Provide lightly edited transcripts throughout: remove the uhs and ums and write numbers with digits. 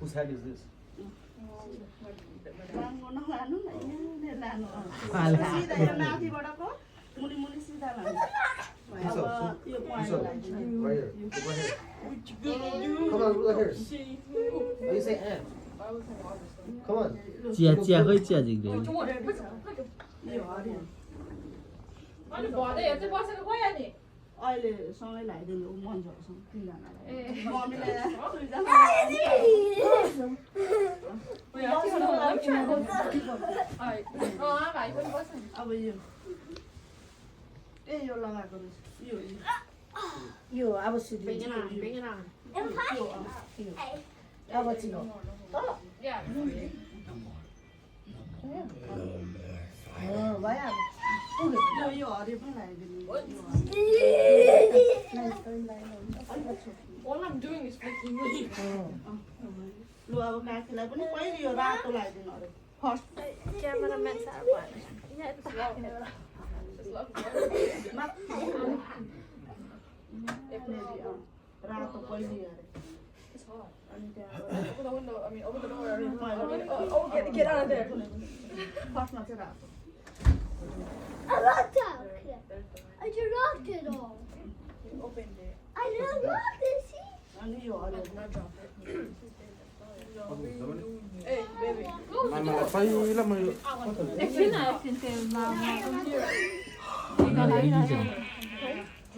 Whose head is this? Right here. Over here. Come on, look here. Oh, you say ant. Come on. Chia chia hơi chia gì đấy. 아니 뭐하네? 여태 봐서 뭐야 니? अहिले सँगै ल्याइदिनु मन्छौँ तिनजनालाई मम्मीले अब यो लगाएको यो अब सिधै अब चिनो भइहाल्यो यो हरियो पनि लगाइदिनु All I'm doing is making money. लु अब काकीलाई पनि पहिले यो रातो लगाइदिनु अरे फर्स्ट Cameraman Sarwan. रातो पहिले अरे It's hard. Open the window. I mean, open the door. Oh, get out of there. फर्स्टमा चाहिँ रातो I locked it. I just locked it all. Open there. I just locked it. See? अनि यो हरियो Not drop it. Hey, baby. Mama, पहिला मैले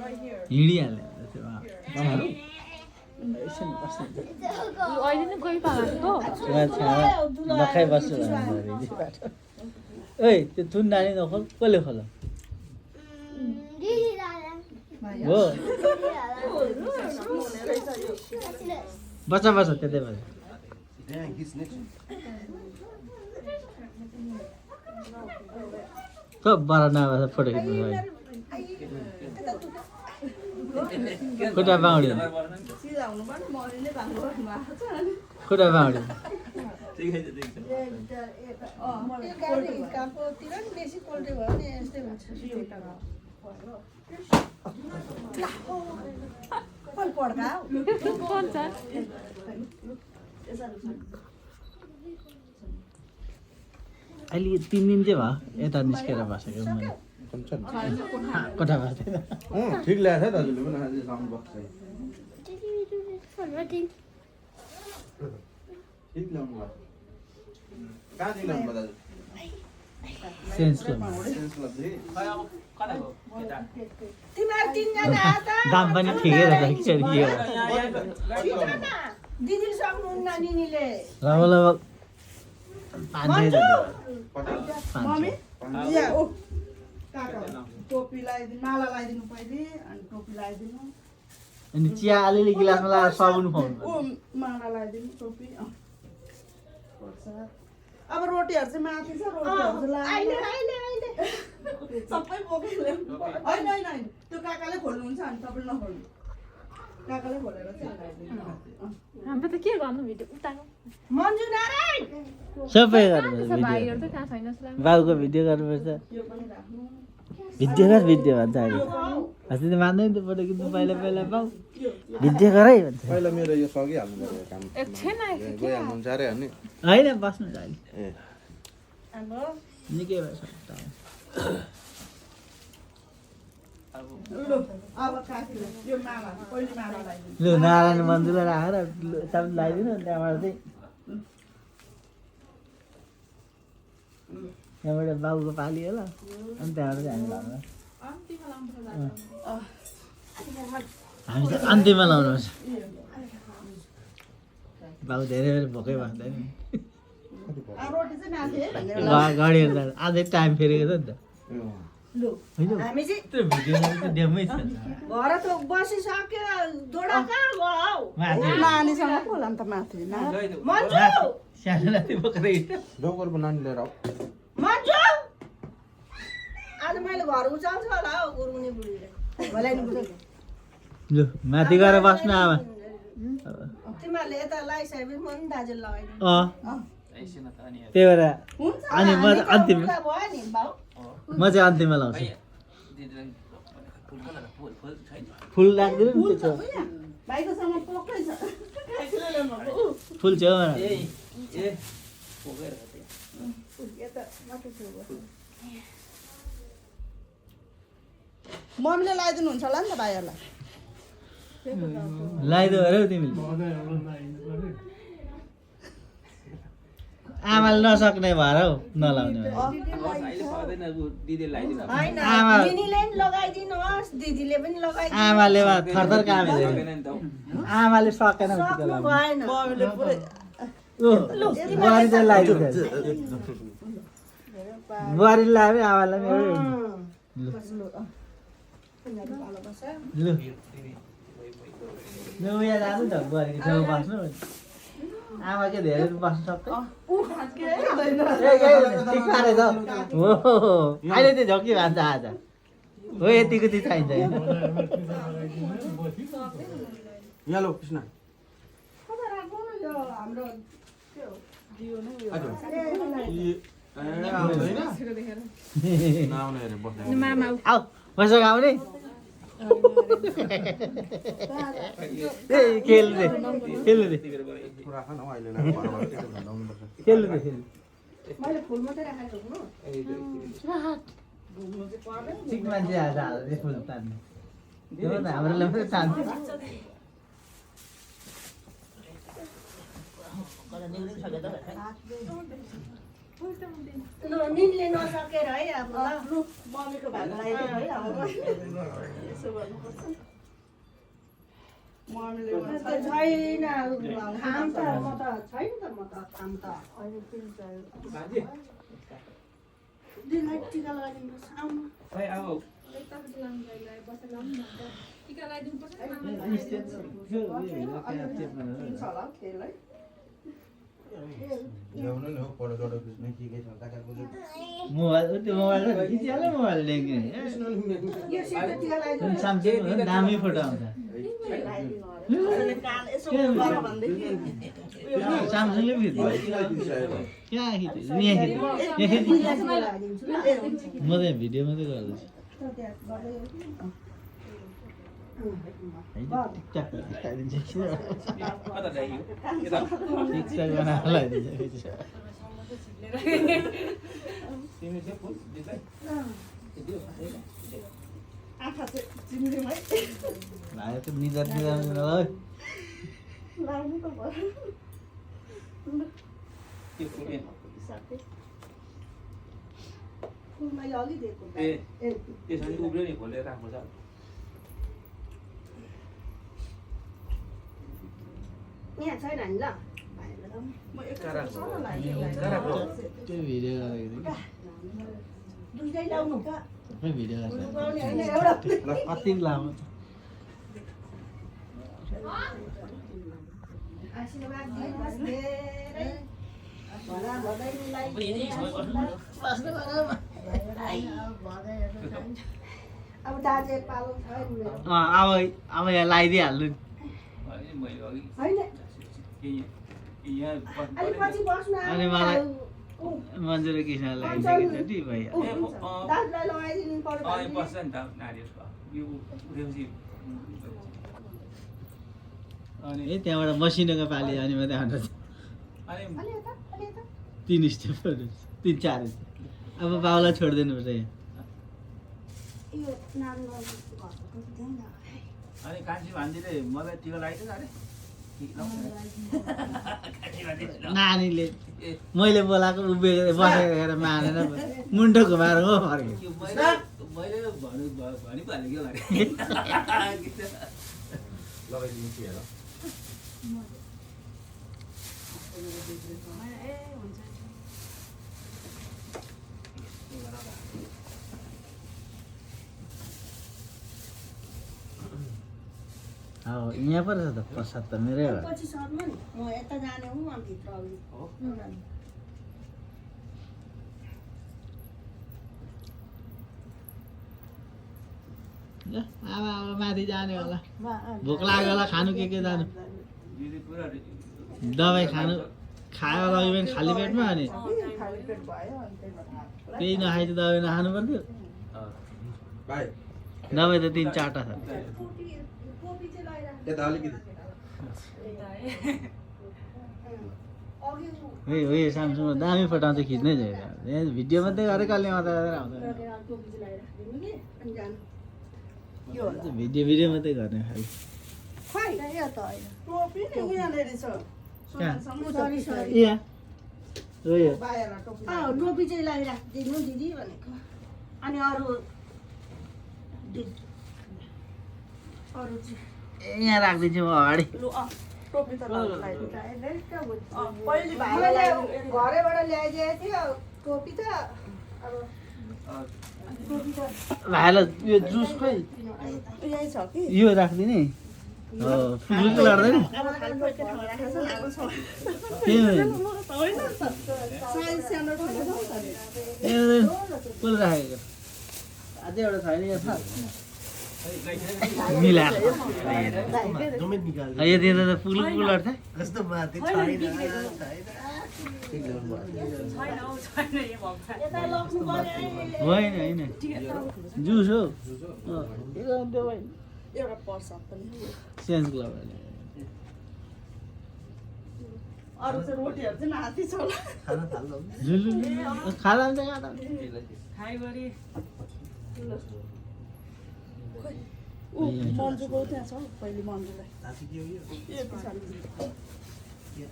Right here. हिँडिहाल्यो अहिले नै गइ पाएको लखाइ बस्छु ओइ त्यो थुन नानी नखोल कसले खोल दिदी दादा हो That's बच्चा बच्चा त्यतै बच्चा Dang, he's snitching. सब बरानामा फोटो खिच्नु भयो खुट्टा बाउड्यो सिधा हुनु पर्ने मरि नै भाग्नु पर्नु भएको छ अनि खुट्टा बाउड्यो हिर्काकोतिर नि बेसी पोल्ट्री भयो नि यस्तै हुन्छ पड्का अहिले 3 दिन चाहिँ भयो यता निस्केर बसेको मैले कोठा बस्दैन ठिक ल्याएको छ दाजुले पनि आज साउन्ड बक्स चाहिँ Did you do this for wedding? ठिक ल्याउनु भयो कहाँदेखि ल्याउनु भयो दाजु सेन्सको सेन्स लग्दै तिमीहरू तिनजना दाम पनि ठिकै रहेछ के हो दिदीले सक्नुहुन्न निनीले लगभग 500 मम्मी या ओ काका टोपी लगाइदिनु माला लगाइदिनु पहिले अनि टोपी लगाइदिनु अनि चिया अलिअलि गिलासमा लगाएर साबुन खुवाउनु ओ माला लगाइदिनु टोपी अब रोटीहरू चाहिँ माथि छ रोटीहरू चाहिँ सबै बोकेर होइन होइन होइन त्यो काकाले खोल्नुहुन्छ अनि तपाईँले नखोल्नु काकाले खोलेर चाहिँ हाम्रो त के गर्नु भिडियो उताको मन्जु नारायण सबै गर्नुपर्छ भाइहरू भिडियो त कहाँ छैन जस्तो लाग्यो बाउको भिडियो गर्नुपर्छ यो पनि राख्नु भिडियो भन्छ अहिले अस्ति त मान्दैन त्यो फोटो खिच्नु पहिला पहिला बाउ भिडियो गरै भन्छ पहिला मेरो यो सकिहाल्नु पऱ्यो काम एकछिन गइहाल्नुहुन्छ अरे अनि होइन बस्नु त अहिले ए हाम्रो निकै भएछ लु अब काकीलाई यो माला पहिले माला लगाइदिनु लु नारायण मन्दिरलाई राखेर तपाईँ लगाइदिनु अनि त्यहाँबाट चाहिँ त्यहाँबाट बाउको पाली होला अनि त्यहाँबाट चाहिँ हामी चाहिँ अन्तिममा लाउनुपर्छ बाउ धेरै बेर भोकै भन्दैन रोटी चाहिँ माथि है भनेर गाडी हेर्दा अझै टाइम फेरेको छ नि त लु होइन हामी चाहिँ त्यो भिडियोमा चाहिँ डेमै छ घर त बसिसक्यो दोडा कहाँ गयो हौ माथि नानीसँग बोला नि त माथि मन्जु सानो नाति बोकेर हिँड्छ डोकरको नानी लिएर आऊ मन्जु आज मैले घर उचाल्छु होला हौ गुरुनी बुढीले भलाइनु बुझ्नु लु माथि गएर बस्नु अब तिमीहरूले यता लगाइसकेपछि म पनि दाजुले लगाइदिनु त्यही भएर हुन्छ अनि म चाहिँ अन्तिम भयो नि बाउ म चाहिँ अन्तिममा लाउँछु फुल राख्दिनु नि त्यो भाइको सामान पोकै छ काकीले ल्याउनु भएको फुल छेउ यता माथि छेउ मम्मीले लगाइदिनुहुन्छ होला नि त भाइहरूलाई लगाइदेऊ अरे तिमीले आमाले नसक्ने भएर हौ नलाउने भएर। आमा दिदीले पनि लगाइदिनुहोस् दिदीले पनि लगाइदिनु आमाले थरथर काम आमाले सकेन सक्नु भएन मम्मीले पुरै बुहारी चाहिँ लगाइदिन्छ बुहारी लगायो आमालाई पनि लु लु उयो जानु त बुहारीको छेउमा बस्नु आमा के धेरै बस्नु सक्छ ठिक पारेछ हो अहिले चाहिँ झोकी भन्छ आज हो यतिको चाहिँ चाहिन्छ यहाँ लो कृष्ण हाम्रो आऊ मसँग आउने ए खेल्नु दे खेल्नु दे खेल्नु दे खेल्नु मैले फुल मात्रै राखेको हुनु ठिक मान्छे आज हाल्दै फुल तान्ने त्यो त हाम्रोलाई पनि तान्छ निनले नसकेर है अब लु मम्मीको भाग लगाइदिनु है अब यसो गर्नुपर्छ मम्मीले छैन खाम त म त छैन त म त खाम त दिनलाई टिका लगाइदिनुपर्छ आउनु छ होला खेल है मोबाइल त्यो मोबाइल खिचिहाल्यो मोबाइल ल्याङ्ने यो सेतो टिका लगाइदिनु सामसिङ दामी फोटो आउँछ कान यसो गर भन्दैथि सामसिङले खिच्छ क्या खिच्छ यहाँ खिच्छ म चाहिँ भिडियो मात्रै गर्दैछु टिकटक बनाएर लगाइदिन्छ आँखा चाहिँ चिम्रिम है भाइ त निजा निजा ल लाग्नु त भयो फुल मैले अलि दिएको यहाँ छैन नि ल म एकैचोटि सर लगाइदिएको त्यो भिडियो गरेको दुईटै लाउनु सबै भिडियो गर्छ पाउने होइन एउटा कति लामो आशीर्वाद दिनुहोस् धेरै भला भदैनीलाई अब दाजे पालो छैन मेरो अब यहाँ लगाइदिइहाल्नु नि होइन अलि पछि बस्नु अनि मलाई मन्जुरे कृष्ण लगाइदिएको जति भइहाल्यो दाजुलाई लगाइदिनु पर्यो ए त्यहाँबाट मसिनोको पाली अनि मात्रै आउँछ अलि यता अलि यता 3 स्टेपहरू 3-4 अब बाउलाई छोडिदिनु पर्छ यहाँ यो नानी घरको त्यही न अनि कान्छी भान्जीले मलाई टिका लगाइदिन्छ अरे नानीले मैले बोलाएको उभिएर बसेर मानेर मुन्टो घुमाएर हो फर्के मैले भनि पो हालेँ क्या लगाइदिन्छु हेर अब यहाँ पो रहेछ त प्रसाद त मेरै हो पछि सर्नु नि म यता जाने हुँ अनि भित्र आउने ल अब माथि जाने होला भोक लाग्यो होला खानु के जानु दिदी पुरा दबाई खानु खायो दबाई पनि खाली पेटमा अनि खाली पेट भयो अनि त्यही भएर केही नखाइ त दबाई नखानु पर्थ्यो भाइ दबाई त 3-4टा छ कोपी यता अलिकति हो सामसुङ दामी फटाउँछ खिच्नै छैन यहाँ भिडियो मात्रै गरेर कसले मात्रै गरेर आउँदैन भिडियो मात्रै गर्ने खालि खोइ टोपी नि यहाँनिर छ यहाँ हो यो बाहिर टोपी चाहिँ लगाइराखिदिनु दिदी भनेको अनि अरू चाहिँ यहाँ राखिदिन्छु म अगाडि लु टोपी त पहिले भाइले घरैबाट ल्याइदिएको थियो टोपी त अब भाइलाई यो जुस खोइ यही छ कि यो राखिदिने फुलुक लड्दैन साइज सानो ठुलो छ फुल राखेको अझै एउटा छैन यो छ मिलाएर यो दिँदा त फुलुक लड्छ कस्तो माथि छैन होइन होइन जुस हो एउटा पर्छ पनि सेन्स क्लब अरू चाहिँ रोटीहरू चाहिँ माथि छ होला झुलु खाँदा हुन्छ मन्जुको त्यहाँ छ पहिले मन्जुलाई यो पछाडि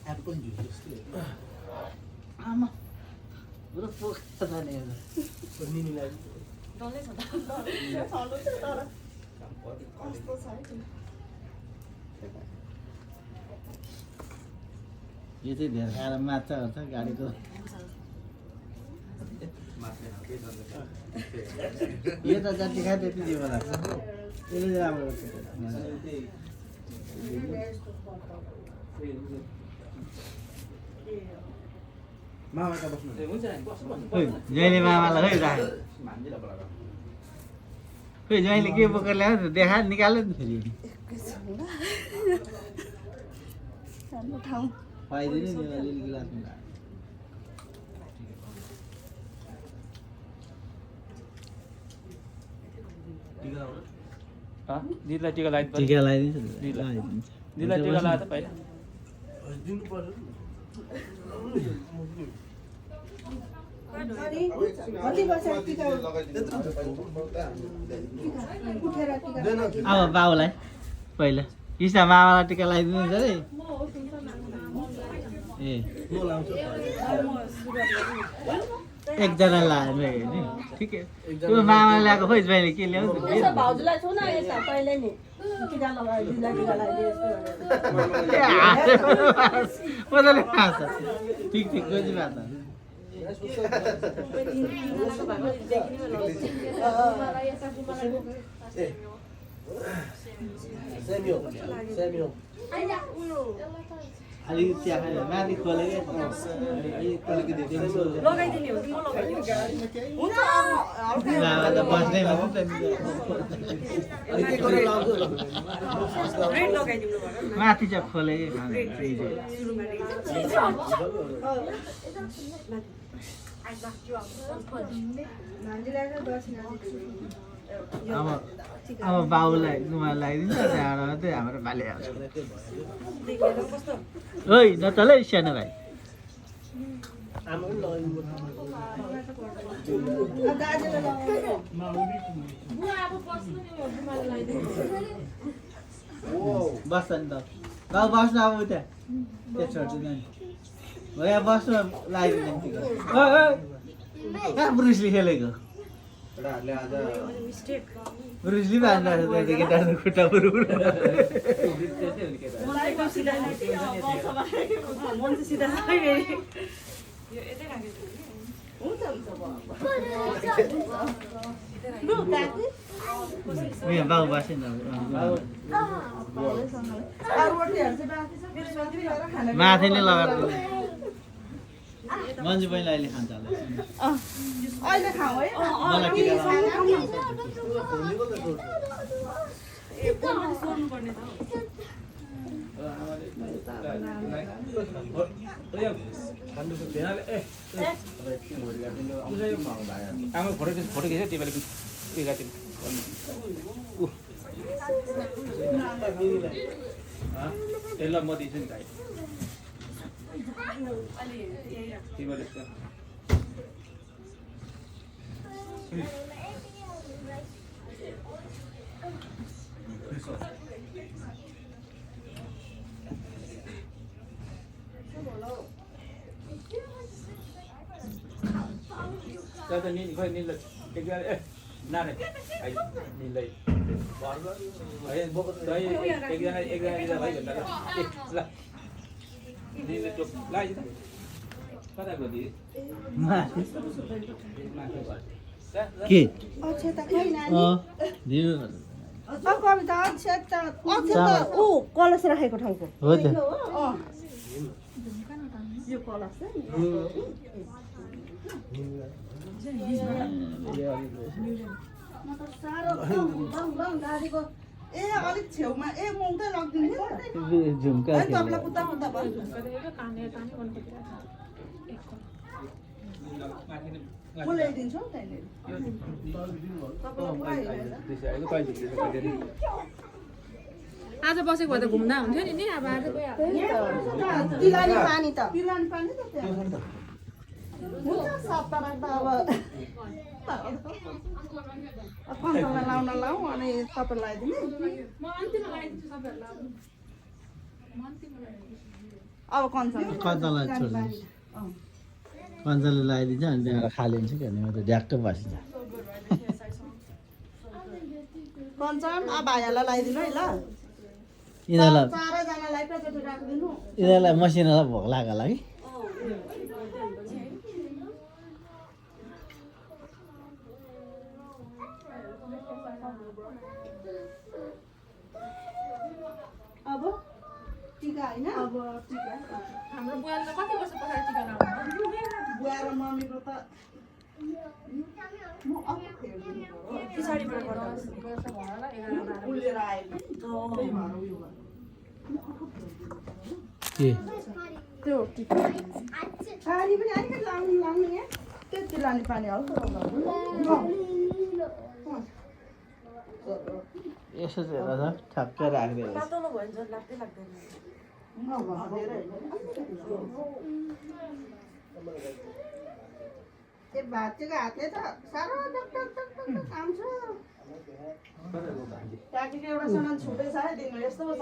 एप्पल जुस जस्तो आमा पुरा पोखा जाने निनीलाई छनु छ तर कस्तो छ है यो चाहिँ धेरै खाएर माछा हुन्छ गाडीको यो त जति खायो त्यति जिउ लाग्छ यसले चाहिँ राम्रो गर्छ मामा कहाँ बस्नु जहिले मामालाई खै राख्यो खै जहिले के बोकेर ल्यायो देखा निकाल्यो नि फेरि हाम्रो ठाउँ खुवाइदिनु नि अलिअलि गिलासमा दिदीलाई टिका लगाइदिनु पर्छ टिका लगाइदिन्छ दिदीलाई टिका लगाएर त पहिला दिनु पर्यो अनि कति वर्ष टिका उठेर टिका अब बाउलाई पहिला किसा मामालाई टिका लगाइदिनुहुन्छ अरे ए एकजना लायो नि ठिकै त्यो मामाले ल्याएको खोइ मैले के ल्याउ भाउजूलाई छु न यता पहिले नि टिका लगाइदिँदा टिका मजाले हाँस्छ ठिक ठिक गोजी बात अलिकति चिया खायो माथि खोलेको लगाइदिने हो कि म लगाइदिन्छु मामा त बस्नै भएको नि रेड लगाइदिनु भन न माथि चाहिँ खोलेकै सुरुमा अब बाउलाई नुहार लगाइदिन्छ त्यहाँबाट मात्रै हाम्रो बाले आउँछ ओइ नचल है सानो भाइ बस्छ नि त बाउ बस्नु अब उता त्यो छोड्दिनु नि हो यहाँ बस्नु लगाइदिनु कहाँ ब्रुसली खेलेको ब्रुसली बाँधिरहेको छ केटाहरू खुट्टा बुरु उयो बाउ बस्यो नि माथि नै लगाएर मन्जु बहिनी अहिले खान्छ होला अहिले खाऊ है मलाई टिका आमा फोटो खिच्यो त्यो बेला टिका यसलाई म दिन्छु नि भाइ तिम्रो यस्तो Cho tôi nhìn coi nhìn lực cái cái na này ai nhìn lại đấy đấy cái này là phải được là nhìn lại chụp lại chứ có ai gọi gì के अक्षता खै नानी दिनु कविता अक्षता ऊ कलश राखेको ठाउँको हो त यो कलश म त साह्रो गाडीको ए अलिक छेउमा ए मौतै लगिदिनु झुम्का तपाईँलाई कुद्दा कुद्दा भयो म ल्याइदिन्छु नि त्यहाँनिर आज बसेको भए त घुम्दा हुन्थ्यो नि अब आज तिलानी पानी त त्यहाँ हुन्छ सप्ताह राख्दा अब कन्सलमा लाउन लाउँ अनि तपाईँ लगाइदिने म अन्तिममा लगाइदिन्छु सबैहरूलाई अब कन्सल कन्चललाई छोडिदिन्छ कन्चलले लगाइदिन्छ अनि त्यहाँबाट खालिन्छ कि अनि मात्रै ढ्याक्क बसिन्छ कन्चन अब भाइहरूलाई लगाइदिनु है ल यिनीहरूलाई चारैजनालाई एकैचोटि राखिदिनु यिनीहरूलाई मसिनोलाई भोक लाग्यो होला कि अब टिका होइन अब टिका हाम्रो बुवाले त कति वर्ष पछाडि टिका लगाउनु बुवा र मम्मीको त म अब पछाडिबाट गर्दा वर्ष भयो होला 11 उलेर आएको त्यही भएर उयो के त्यो टिका पानी पनि अलिकति लाउने यहाँ त्यति लाने पानी हल्का यसो चाहिँ हेर त ठ्याक्कै राख्दै रहेछ पातलो भयो भने लाग्दै लाग्दैन त्यो भाँचेको हातले त साह्रो काम छ ट्याकीको एउटा सामान छुटेछ है दिनु यस्तो छ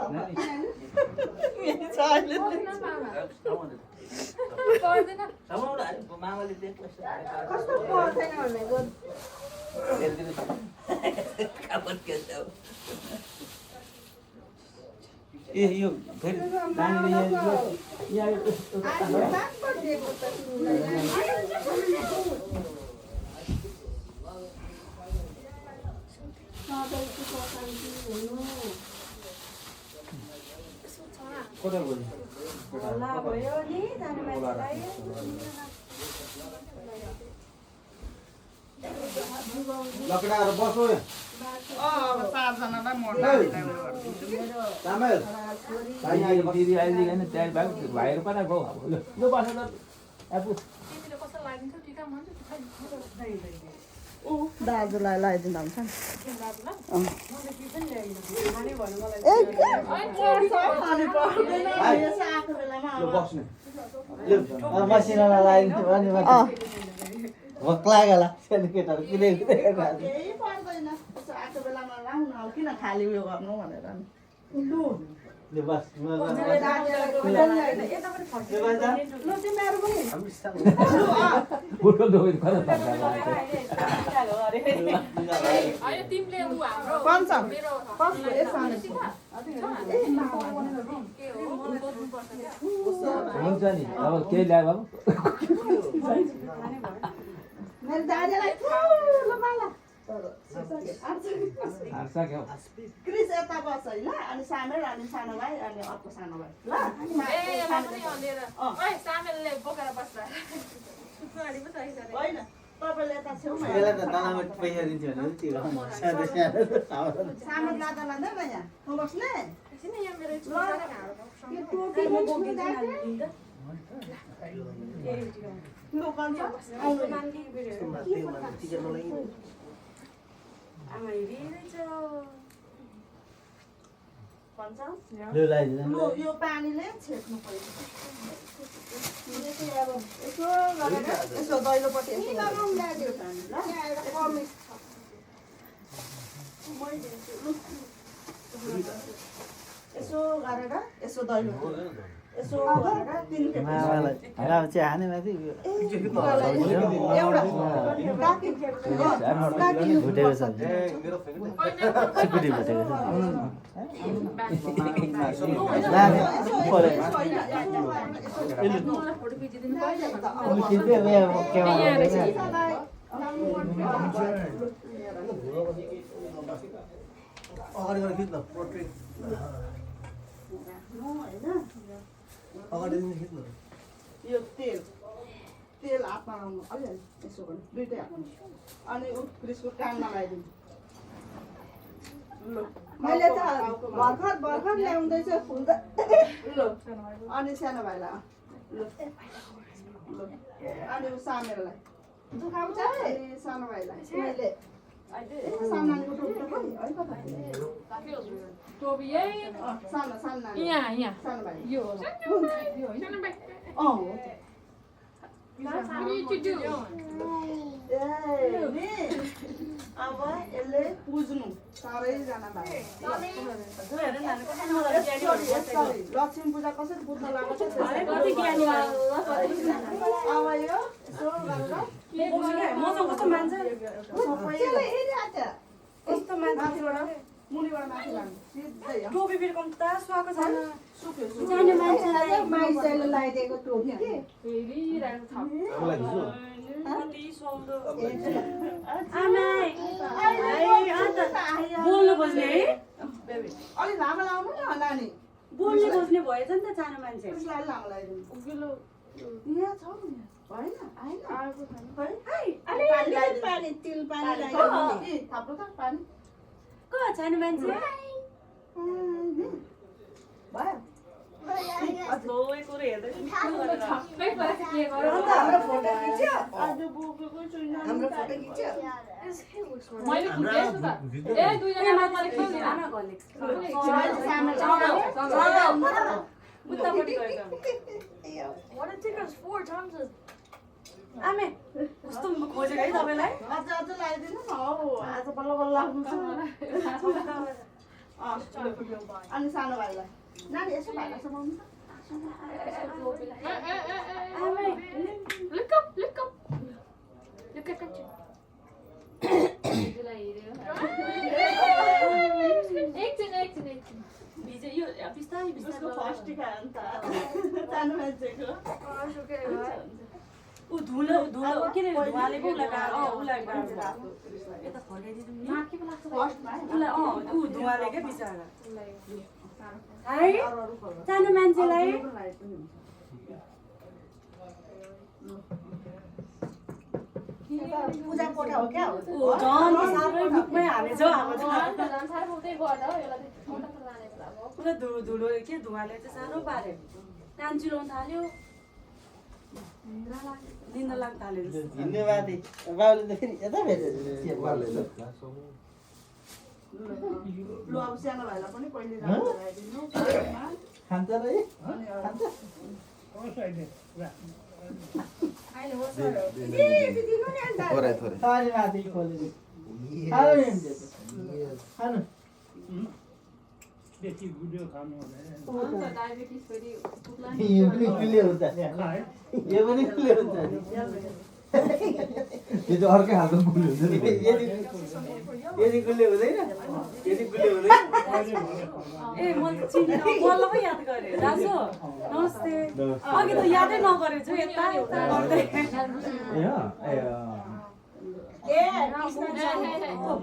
कस्तो पर्दैन भनेको ए यो फेरि नानीले यहाँ भयो नि जाने मान्छेलाई लकडाहरू बस्नु अब चारजनालाई दिदी अहिले होइन त्यहाँ भएको भाइहरू कता गयो यो बस्नु त आफू तिमीले कसलाई लागिन्छ टिका मन दाजुलाई लगाइदिँदा हुन्छ नि बस्ने मसिनोलाई लगाइदिन्छु अनि मात्रै भोक लाग्यो होला सानो केटाहरू कुदै कुदै केही पर्दैन आएको बेलामा लाउन अब किन खाली उयो गर्नु भनेर नि बस होइन तिमीले उ हाम्रो कन्चन मेरो कस्तो यसो हुन्छ नि अब केही ल्यायो बाबु मेरो दाजुलाई ठुलो माला हार्छ क्या क्रिस यता बस्छ होइन अनि सामेल अनि सानो भाइ अनि अर्को सानो भाइ ल सामेलले बोकेर बस्छ होइन तपाईँले यता छेउमा यसलाई त तँलाई पैसा दिन्छु भने त्यो सानो सानो सामेल लाँदा लाँदैन यहाँ म बस्ने लु कन्चन भन्छ लु लगाइदिनु लु यो पानीले छेक्नु पर्यो यो चाहिँ अब यसो गरेर यसो दैलोपट्टि यसो त्यो पानी ल यसो गरेर यसो दैलो यसो गरेर 3 खेप मामालाई चाहिँ हाने माथि एउटा काकी काकी भुटेको छ सिकुटी भुटेको छ अगाडि गएर खिच्न पोर्ट्रेट अगाडि खिच्न यो तेल तेल हातमा लाउनु अलिअलि यसो गर्नु दुइटै हातमा अनि क्रिसको कानमा लगाइदिनु ल मैले त भर्खर ल्याउँदैछ फुल त ल अनि सानो भाइलाई ल ल अनि सामेरलाई दुखाउँछ अनि सानो भाइलाई मैले सानो नानीको टोपी त खोइ है कता टोपी यही सानो सानो नानी यहाँ सानो भाइ यो हो हो त अब यसले पुज्नु सबैजना भाइ लक्ष्मी पूजा कसरी पुज्न लाग्छ अब यो यसो गरेर मुनिबाट माथि लाग्नु सिधै टोपी बिर्काउनु त सुहाएको छैन सुक्यो सानो मान्छेलाई माइसले लगाइदिएको टोपी के कति सुहाउँदो आमा बोल्नु खोज्ने है अलि लामो लाउनु न नानी बोल्ने खोज्ने भएछ नि त सानो मान्छे उसलाई लामो लगाइदिनु यहाँ छ नि भएन आएन तिल पानी लगाइदिनु थाप्नु त पानी को सानो मान्छे हाम्रो फोटो खिच्यो आज बोकेको छुइनँ हाम्रो फोटो खिच्यो मैले खुदेछु त ए दुईजना मान्छे खेल्नु आमा घरले उतापट्टि गएको What it took us 4 times as आमे कस्तो खोजेको है तपाईलाई अझ लगाइदिनु न हौ आज बल्ल बल्ल लाग्नु छ अनि सानो भाइलाई नानी यसो भाइलाई समाउनु आमे look up look at you एकछिन भिजे यो बिस्तारै उसको बिस्तारै फर्स्ट टिका हो नि त सानो मान्छेको ऊ धुलो धुलो के रे धुवाले पो लगाएर उलाई यता फर्काइदिनु नि फर्स्टमा उलाई ऊ धुवाले के बिचारा है सानो मान्छेलाई पूजा कोठा हो क्या हो ऊ झन् साह्रै मुखमै हालेछ अब त पुरा धुलो के धुवाले चाहिँ साह्रो पार्यो कान चिलाउनु थाल्यो निन्दा लाग्न थाल्यो हिँड्ने बाटो बाबुले त फेरि यता भेट्यो लु अब सानो भाइलाई पनि पहिले राम्रो लगाइदिनु खान्छ र है खान्छ थोरै माथि खोलेको खानु हिँड्छ खानु बेसी गुडियो खानु हुँदैन डायबिटिस फेरि यो पनि गुलियो हुन्छ यो पनि गुलियो हुन्छ यो चाहिँ अर्कै खालको गुलियो हुन्छ नि यदि गुलियो हुँदैन यदि गुलियो हुँदैन ए म चिनेन मलाई पो याद गरेँ दाजु नमस्ते अघि त यादै नगरेछु यता यता गर्दै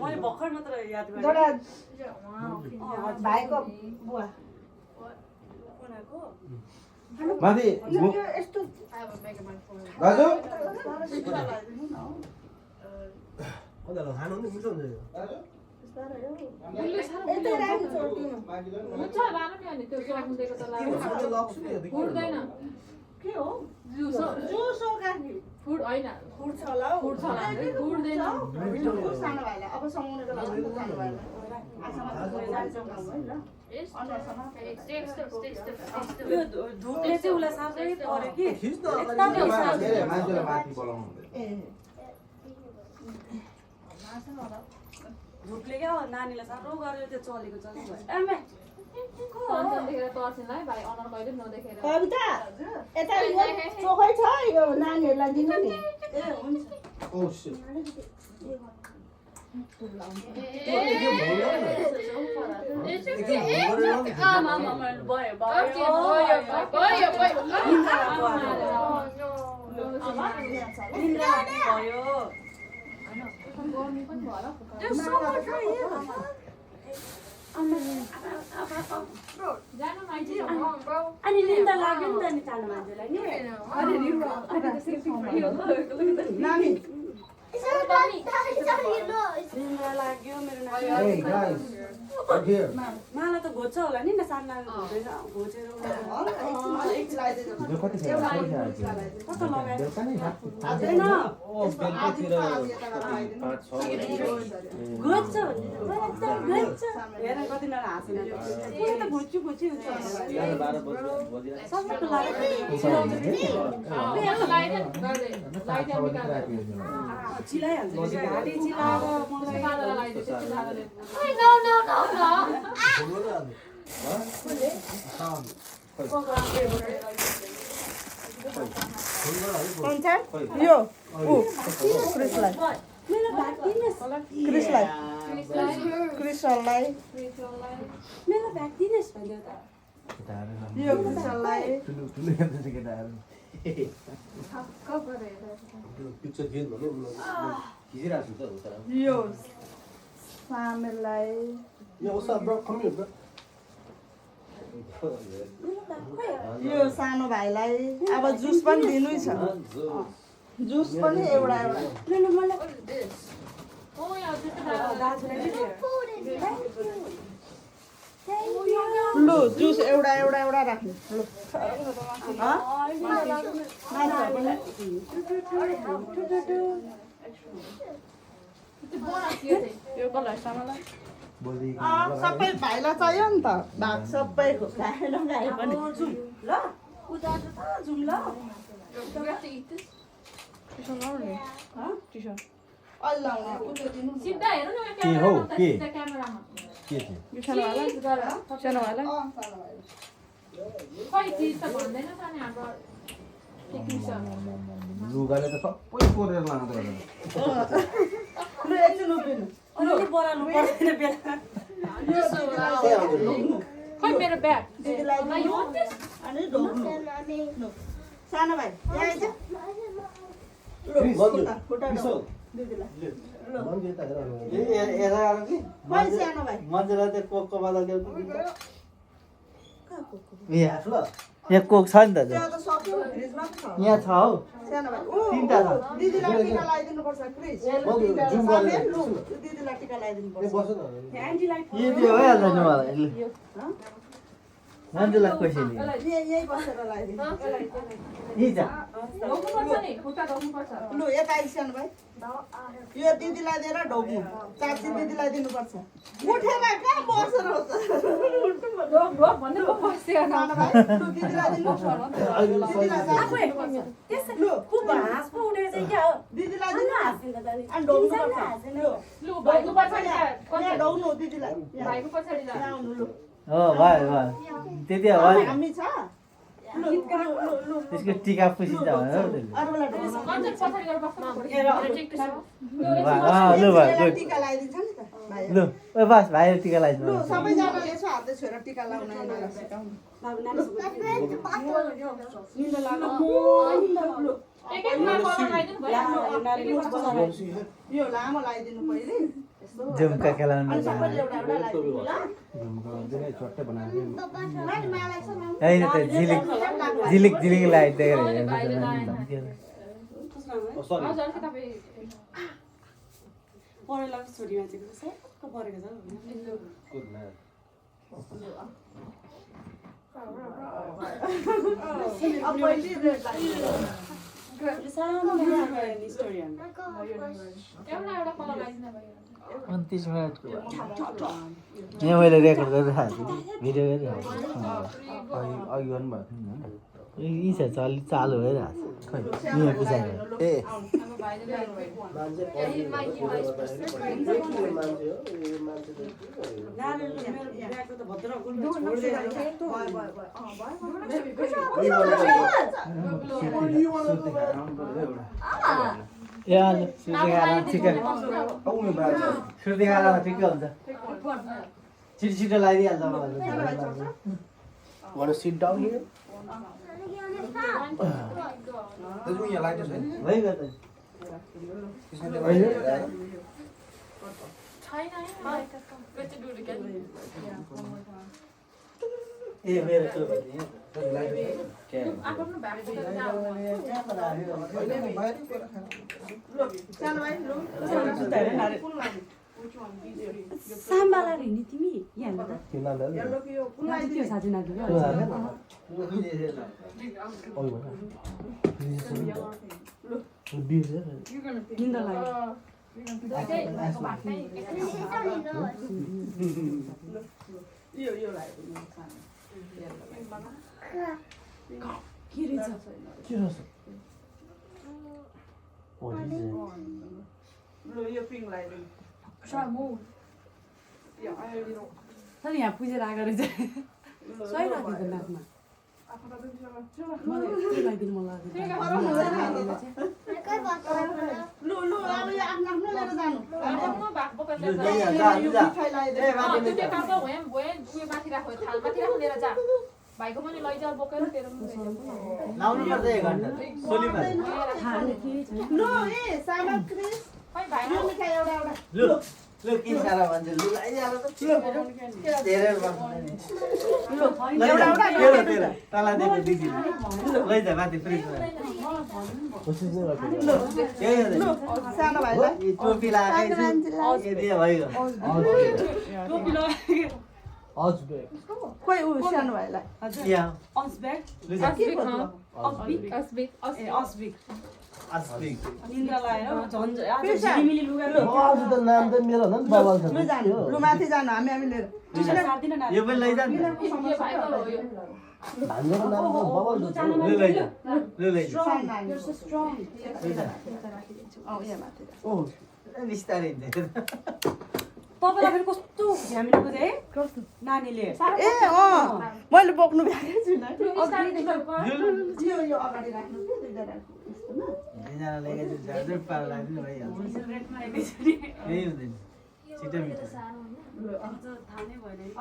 मैले भर्खर मात्र याद गरेँ भाइको बुवा माथि यस्तो दाजु खानु नि मिठो हुन्छ यो हुन्छ लानु नि अनि त्यो सुकाउँदैको त लानु लग्छु नि फुट्दैन के हो जुसो जुसो काकी फुट होइन फुट्छ होला हौ फुट्छ होला फुट्दैन सानो भाइलाई अब समाउनेको लागि सानो भाइलाई आजसम्म त जान्छौँ है ल यो धुपले चाहिँ उसलाई साह्रै पर्यो कि खिच्न एकदमै साह्रो। मान्छेलाई माथि बोलाउनु हुँदैन धुपले क्या नानीलाई साह्रो गरेर त्यो चलेको छ भयो कविता यता यो चोखै छ यो नानीहरूलाई दिनु नि ओ शिट अनि निन्दा लाग्यो नि त नि सानो मान्छेलाई नि नानी निन्दा लाग्यो मेरो नानी Hey guys, up here. मलाई त घोच्छ होला नि सानो नानी घोचेर घोचेर जो कति छ कता लगाएर बेलुका नै रात छैन ओ बेलुकातिर 5-6 घोच्छ घोच्छ हेर कति नरा हाँसेन पुरै त घोच्छु घोच्छु हुन्छ 12 बजे सबैको लागि चिलाइहाल्छ घाँटी चिलाएर मलाई यो क्रिसलाई मेरो भाग दिनुहोस् क्रिसलाई क्रिसलाई मेरो भाग दिनुहोस् भन्यो त यो क्रिसलाई ठुलो ठुलो हेर्दै केटाहरु पिक्चर खेल भनौँ न खिचिरहेको छु त उता यो सामेलाई यो उसा ब्रो कम हियर ब्रो यो सानो भाइलाई अब जुस पनि दिनु छ जुस पनि एउटा एउटा लिनु मलाई दाजुलाई लु जुस एउटा एउटा एउटा राख्नु लु सबै भाइलाई चाहियो नि त भाग सबै खुवाएर लगाए पनि ल उता त जुम ल अहिले लाउने उसले दिनु के हो के के थियो सानो लुगाले त सबै कोरेर लाँदै होला लु एकछिन उभिनु अलि बराल्नु पर्दैन बेला दिदीलाई दिनु अनि ढोक्नु लु सानो भाइ यहाँ आइज खुट्टा ढोक दिदीलाई मन जे त हेर खै सानो भाइ मान्छेलाई त कोकको बाला के यहाँ कोक छ नि त त्यो त सक्यो फ्रिजमा छ यहाँ छ हौ सानो भाइ तीनटा छ दिदीलाई टिका लगाइदिनु पर्छ क्रिस जुम गरेर लु दिदीलाई टिका लगाइदिनु पर्छ बस न आन्टीलाई यो त्यो भइहाल्छ नि मलाई मान्छेलाई कसैले यही बसेर लगाइदिनु यही छ लु यता आइज सानो भाइ यो दिदीलाई दिएर ढोक्नु चाची दिदीलाई दिनुपर्छ उठेर कहाँ बसेर आउँछ सानो भाइ लु दिदीलाई दिनु लु खूब हाँस पो उठेको चाहिँ क्या हो दिदीलाई दिनु हाँसिन्छ त नि अनि ढोक्नु पर्छ लु भाइको पछाडि यहाँ ढोक्नु दिदीलाई भाइको पछाडि यहाँ आउनु लु हो भयो भयो त्यति हो हामी छ लु लु लु त्यसको टिका पुसिन्छ भनेर हौ त्यसले अरूलाई ढोक्नु कन्टेन्ट पछाडि गरेर बस्नु लु भयो गुड टिका लगाइदिन्छ नि त भाइ लु ओ बस भाइले टिका लगाइदिनु लु सबैजनाले यसो हातले छोएर टिका लगाउन यिनीहरूलाई सिकाउनु बाबु नानीसँग निन्दा लाग्यो लु एक एक मार्क लगाइदिनु भयो यो लामो लगाइदिनु पहिले झुम्का खेलाउनु अनि सबैले एउटा एउटा लगाइदिनु ल दिनै छोटे बनाएर नानी मलाई छ लामो होइन त झिलिक झिलिक झिलिक लगाइदिएर सरी हजुर के तपाईँ पढेला छोरी मान्छेको सबै परेको छ गुड म्यान अब पहिले सानो स्टोरी एउटा एउटा कलर लगाइदिनु भयो 29 मिनटको यहाँ मैले रेकर्ड गरिरहेको छु भिडियो गरिरहेको छु अघि गर्नुभएको थियो नि यी छ अलि चालु भइरहेको छ खै यहाँ पछाडि ए ए आज सुर्ती खाना ठिकै हुन्छ छिटो छिटो लगाइदिइहाल्छ मलाई Want to sit down here? दाजु यहाँ लाइट छैन भइगयो त ए मेरो त्यो भइदियो साम्बाला रे नि तिमी यहाँ त्यो साथी नाति निन्दा के रहेछ तर यहाँ पुजेर आएको रहेछ सही लाग्यो त नाकमा मलाई के लगाइदिनु मन लाग्यो भाइको पनि लैजा बोकेर तेरो लाउनु पर्छ 1 घण्टा सोलीमा खै भाइ लु लु के सारा भन्छ लु आइहाल्यो त धेरै तेरा तला दिएको दिदी लैजा माथि फ्रिजमा सानो भाइलाई टोपी लगाएपछि ए दिए भइगयो टोपी लगायो खोइ उ सानो भाइलाई यहाँ अस्बेक अस्बिक निन्द्रा लगाएर झन् आज झिलिमिली लुगा आज त नाम त मेरो होला नि बबाल छ लु माथि जानु हामी लिएर सार्दिन यो पनि लैजा नि हाम्रो नाम त बबाल छ लु लैजा लु लैजा ओ बिस्तारै हिँड्दै तपाईँलाई फेरि कस्तो झ्यामिलो बुझे है नानीले ए मैले बोक्नु भ्याएकै छुइनँ यो अगाडि राख्नु कि दुईटा राख्नु दुईजना लगाइदिनु चार्जर पार लगाइदिनु भइहाल्छ यही हुँदैन छिटो मिठो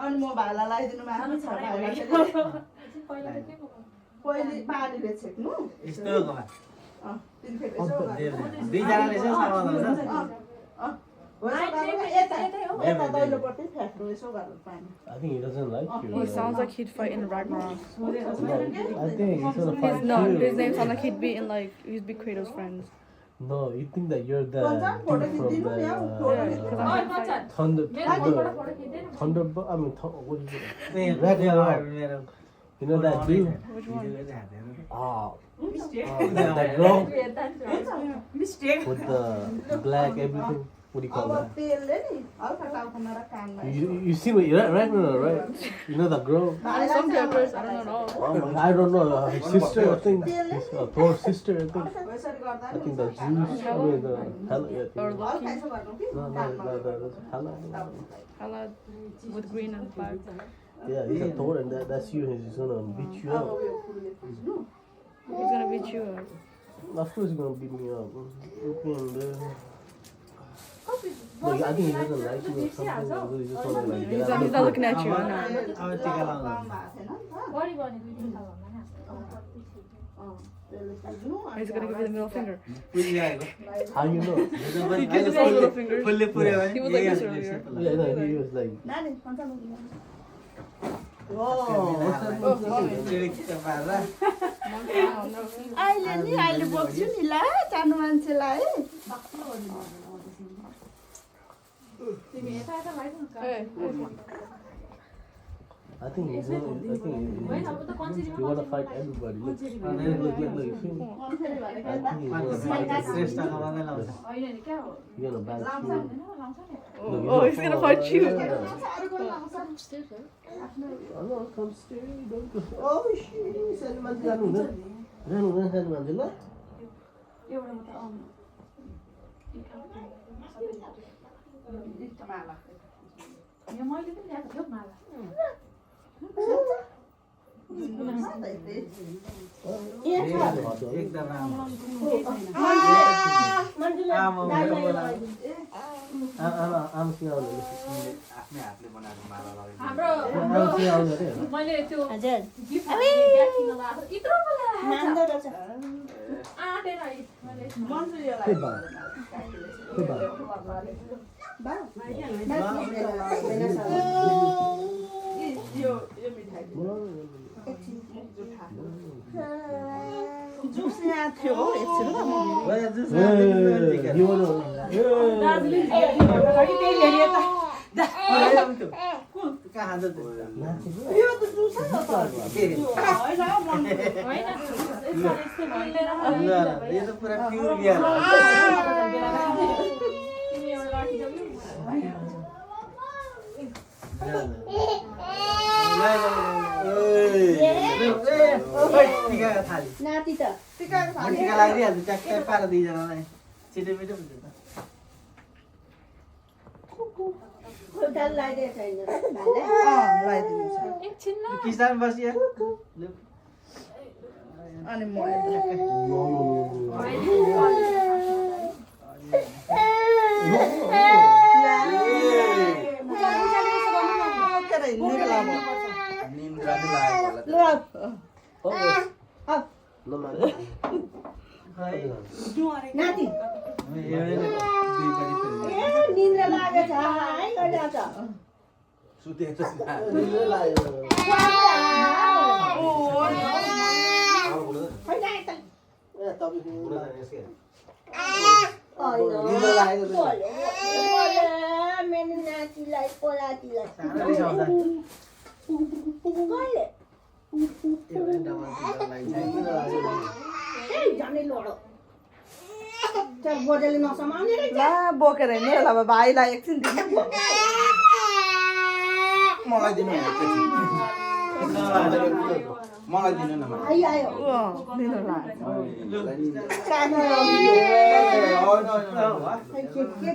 अनि म भाइलाई लगाइदिनु भएको छ पहिले पानीले छेक्नु यस्तो गमा तिन फेरि यसो दुईजनाले चाहिँ समाधान यता दैलोपट्टि फ्याँक्नु यसो गरेर पानी I think he doesn't like you. He sounds like he'd fight in Ragnarok. I think he's gonna fight No, you. his name sounds like he'd be in like he'd be Kratos' friends. No, you think that you're the dude from the Thunder. I mean, what is it? Ragnarok. You know that dude? That girl mistake with the black everything. What do you call अब that? तेलले नि हल्का टाउकोमा र कानमा You see what Ragnarok, right? You know that girl? Some characters, I don't know. I don't know. His sister, I think. His Thor's sister, I think. यसरी गर्दा I think that's Zeus. I mean, the Hela. Yeah, I think. Or हल्का यसो गर्नु कि No, that's Hela. Hela with green and black. Yeah, he's a Thor, and that's you. He's gonna beat you अब up. यो फुलले बुझ्नु He's gonna beat you up. Of course, he's gonna beat me up. Look at him there. No, I think he doesn't like you or something. He just wanna like get out He's of not looking at you. No. अब टिका लाउनु He's gonna give you the middle finger. पुरिरहेको How you know? He gives us all middle fingers. फुलले पुर्यो He was like this earlier. Yeah, no, he was like. नानी भन्छ अहिले नि अहिले बोक्छु नि ल सानो मान्छेलाई Hey. I think he's gonna. I think होइन अब त consider you want to fight everybody. Look, look. You see me? I think he's gonna fight Shrestha everybody. नभन्दै लाउँछ होइन नि क्या हो You're gonna bite you. लाउँछ नि Oh, he's gonna fight you. I know, come stay. Don't go. Oh, shit. Send him to Ranu. Ranu, send him to Ranu. एउटा मात्र आउनु यो मैले पनि ल्याएको थियो माला एकदम राम्रो I'm seeing all this. आफ्नै हातले बनाएको माला लगाइदिनु हाम्रो I'm seeing all this. मैले त्यो हजुर गिफ्ट ब्याकिङ लगाएको यत्रो मान्दो रहेछ आँटेर मैले Hey, bye. Hey, bye. Juice यहाँ थियो एकछिन ल म You want to? दार्जिलिङ लागि त्यही ल्याएर यता कहाँ खान्छ त्यो यो त जुस हो त होइन यस्तो मिलेर यो त पुरा प्युर बियर तिमी एउटा राखिदेऊ टिकाको थाली नाति त टिकाको थाली टिका लगाइदिइहाल्छु ट्याक्कै पारा दुईजनालाई छिटो मिठो हुन्छ खुट्टा लगाइदिएको छैन भाइलाई लगाइदिनु छ एकछिन न किसान बसिया अनि म निन्द्रा पनि लागेको होला No man. नाति दुई बजी ए निन्द्रा लागेछ है गरिरहेछ सुतेको छ मेरो नातिलाई पोलातीलाई झनै लोडो बोटेले नसमाउने रहेछ बोकेर हिँड्ने अब भाइलाई एकछिन दिनु मलाई दिनु न एकैछिन मलाई दिनु न भाइ आयो दिनु ला के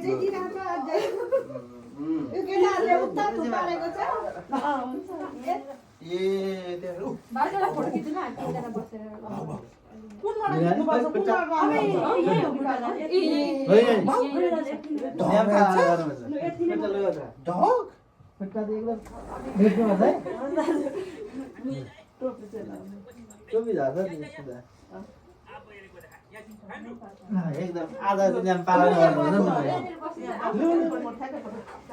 चाहिँ दिइरहेको छ अझै यो केटाहरूले उता थुपारेको छ ए त्यो बाटोलाई फोटो खिच्नु हामी एकजना बसेर एकदम आधा दुनियाँ पालन गर्नु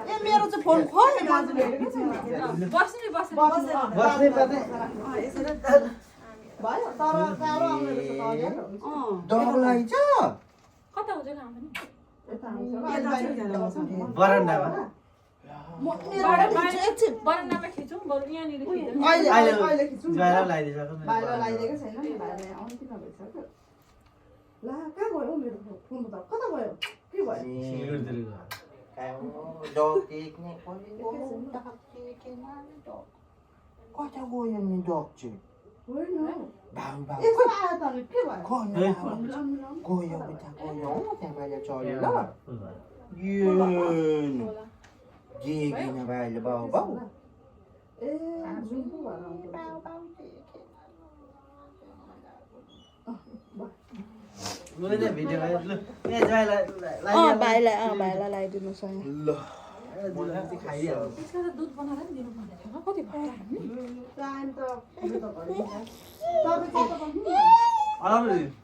ए मेरो चाहिँ फोन खोइ दाजुले बस्ने बस्ने बस्नै पर्ने भयो तर कालो आउने रहेछ डर लाग्छ कता हुन्छ काम पनि बरन्डामा बरन्डामा खिचौँ बरु यहाँनिर खिचौँ अहिले खिच्नु ज्वाइँ लगाइदिइसक्नु भाइलाई लगाइदिएको छैन नि भाइलाई आउने किन भइसक्यो ला कहाँ गयो हौ मेरो फोन त कता गयो के भयो कता गयो नि डग चाहिँ होइन भाउ भाउ यस्तो आयो त अनि के भयो गयो उता गयो त्यहाँ बाहिर चढ्यो ल देखेन भाइले बाउ बाउ ए जुन पो भएर आउँछ भिडियो भयो ल ए ज्वाइँलाई भाइलाई लगाइदिनु छ ल खाइदिइहाल्नु त्यसमा त दुध बनाएर नि दिनु पर्ने थियो कति भयो हामी टाइम त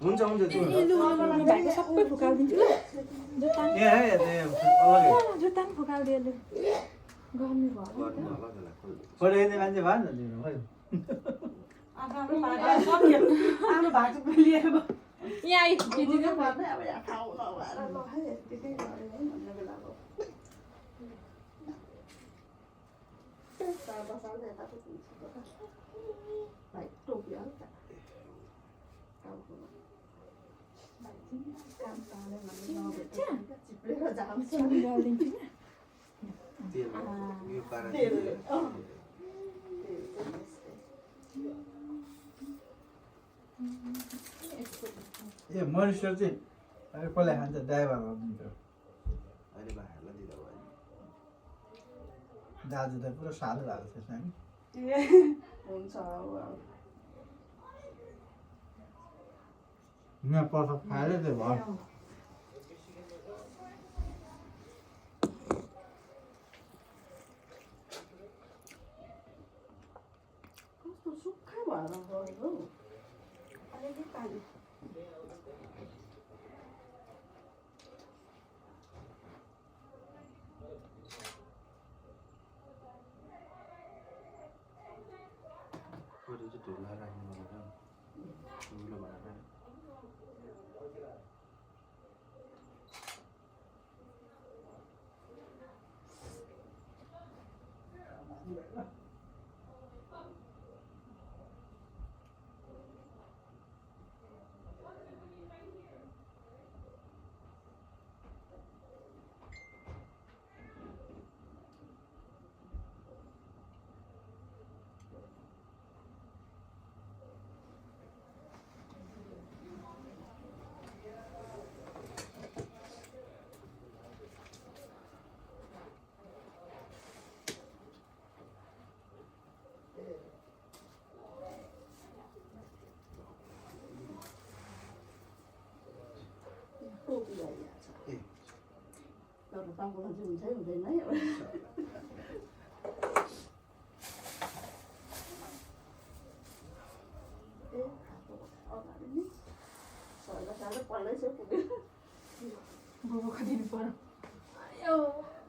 हुन्छ हुन्छ भाइको सबै फुकालिदिन्छु ल जुत्ता ए अलगै जुत्ता पनि फुकालिदियो गर्मी भयो फोटो हेर्ने मान्छे भयो नि त तिम्रो आफ्नो भाइ चाहिँ लिएर गयो यहाँ आइ खिचिदिनु पर्ने अब यहाँ ठाउँ नभएर ल है यतिकै गऱ्यो है भन्ने बेला अब 4 साल यताको भाइ टोपी हाल्छ काम पाने भने चिप्लेर जान्छ यो पारा ए मनुष्य चाहिँ अहिले कसले खान्छ ड्राइभरहरू दिन्छ अहिले भाइहरूलाई दिँदा भयो दाजु त पुरा साह्रो भएको छ नि हुन्छ अब यहाँ पर्छ खाएर चाहिँ भयो कस्तो सुक्खा भएर गयो हौ अलिअलि पानी फोटो चाहिँ ढुला राख्नु भनेर ठुलो भनेर टोपी लगाइहाल्छ एउटा टाउकोमा चाहिँ हुन्छै हुँदैन है ए अगाडि नि सर्दा साह्रो पल्लै छ पुग्यो बोबोको दिनु पर्यो यो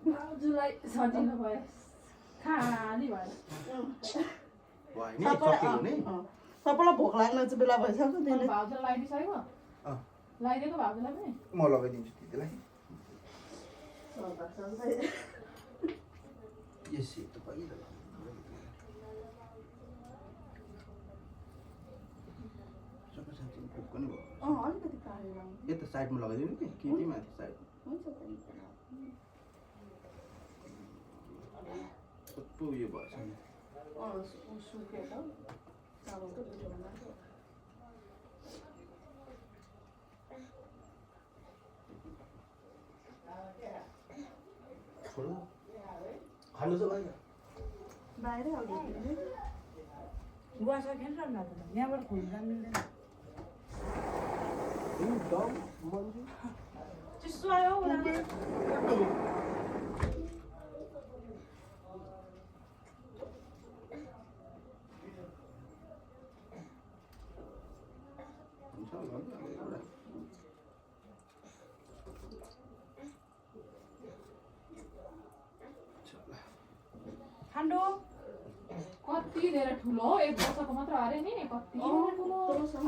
भाउजूलाई सजिलो भयो खाली भयो सबैलाई भोक लाग्ने चाहिँ बेला भइसक्यो त्यसले भाउजूलाई लगाइदिइसक्यो लगाइदिएको भाउजूलाई पनि म लगाइदिन्छु दिदीलाई यसै त पहिला सबै साथी भोक पनि भयो अलिकति काटेर यता साइडमा लगाइदिनु कि माथि साइड हुन्छ कस्तो उयो भएछ नि सुक्यो त चामलको पिठो बनाएको छोडो खानु चाहिँ भयो बाहिरै हाल्नु गुवासा खेल्छ नि त यहाँबाट खोल्नु मिल्दैन चिसो आयो खान्डो कति धेरै ठुलो हो 1 वर्षको मात्र अरे नि कति ठुलो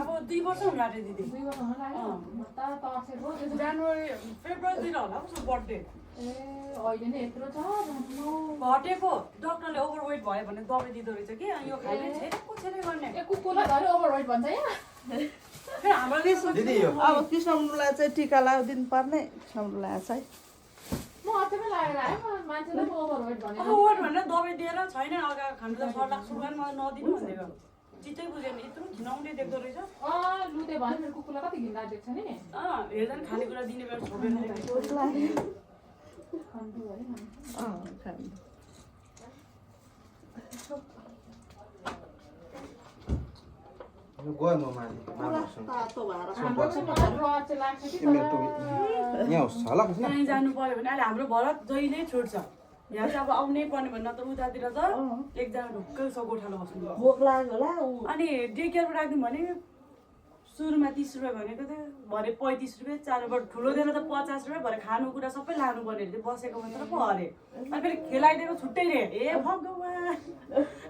अब 2 वर्ष हुन आँट्यो दिदी 2 वर्ष हुन लाग्यो म त तर्सेको त्यो जनवरी फेब्रुअरीतिर होला उसको बर्थडे ए अहिले नै यत्रो छ जानु घटेको डक्टरले ओभरवेट भयो भने दबाई दिँदो रहेछ कि यो खाइले छेरै गर्ने ए कुकुरलाई धरि ओभरवेट भन्छ यहाँ फेरि हाम्रो दिदी यो अब कृष्णलाई चाहिँ टिका लगाइदिनु पर्ने कृष्णलाई चाहिँ म अचम्मै लागेर आएँ मान्छेलाई ओभरवेट भने ओभरवेट भनेर दबाई दिएर छैन अगा खानु त सर्लाक सुगान मलाई नदिनु भनेको चित्तै बुझेन यत्रो घिनाउने देख्दो रहेछ लुते भने मेरो कुकुरलाई कति घिन लाग्छ नि हेर्दा नि खानेकुरा दिने बेला छोडेन खन्डु है गयो म मार्नु तातो भएर हाम्रो चाहिँ मलाई डर चाहिँ लाग्छ कि तर यहाँ होस् होला कुछ कहीँ जानु पर्यो भने अहिले हाम्रो भरत जहिले छुट्छ यहाँ चाहिँ अब आउनै पर्ने भने त उतातिर त एकजना ढुक्कै सगोठालो बस्नु भोक लाग्यो होला अनि डे केयरमा राख्नु भने सुरुमा 30 रुपियाँ भनेको थियो भरे 35 रुपियाँ चारबाट ठुलो दिएर त 50 रुपियाँ भरे खानुकुरा सबै लानुपर्ने अरे बसेको मात्र पो अरे अनि फेरि खेलाइदिएको छुट्टै रे ए भगवान्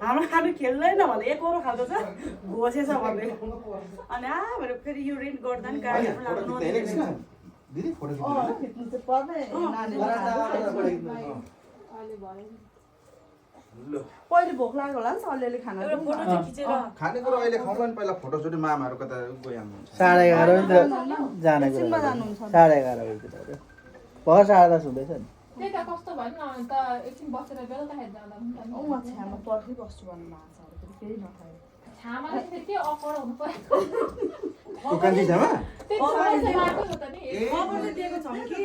हाम्रो खानु खेल्दैन भने 1 करोड खाँदो छ घोसेछ भन्दै अनि भनेर फेरि यो रेन्ट गर्दा नि गाडी लाग्नु दिदी फोटो खिच्नु चाहिँ पर्ने नानीले अहिले भयो पहिले भोक लाग्यो होला नि त अलिअलि खाना एउटा फोटो चाहिँ खिचेर खानेकुरो अहिले खाउँला नि पहिला फोटोसुट मामाहरू कता गइहाल्नुहुन्छ 11:30 बजे जानेको एकछिनमा जानुहुन्छ 11:30 बजे भर्खर 10:30 हुँदैछ नि त्यही त कस्तो भयो नि अन्त एकछिन बसेर बेलुकाखेरि जाँदा पनि ऊ म छ्यामा पर्खिबस्छु भन्नु भएको छ अरे फेरि नखायो छामाले फेरि के अफर हुनु पर्यो उकान्ती छामा त्यति समस्या लाग्यो त नि खबर चाहिँ दिएको छौँ कि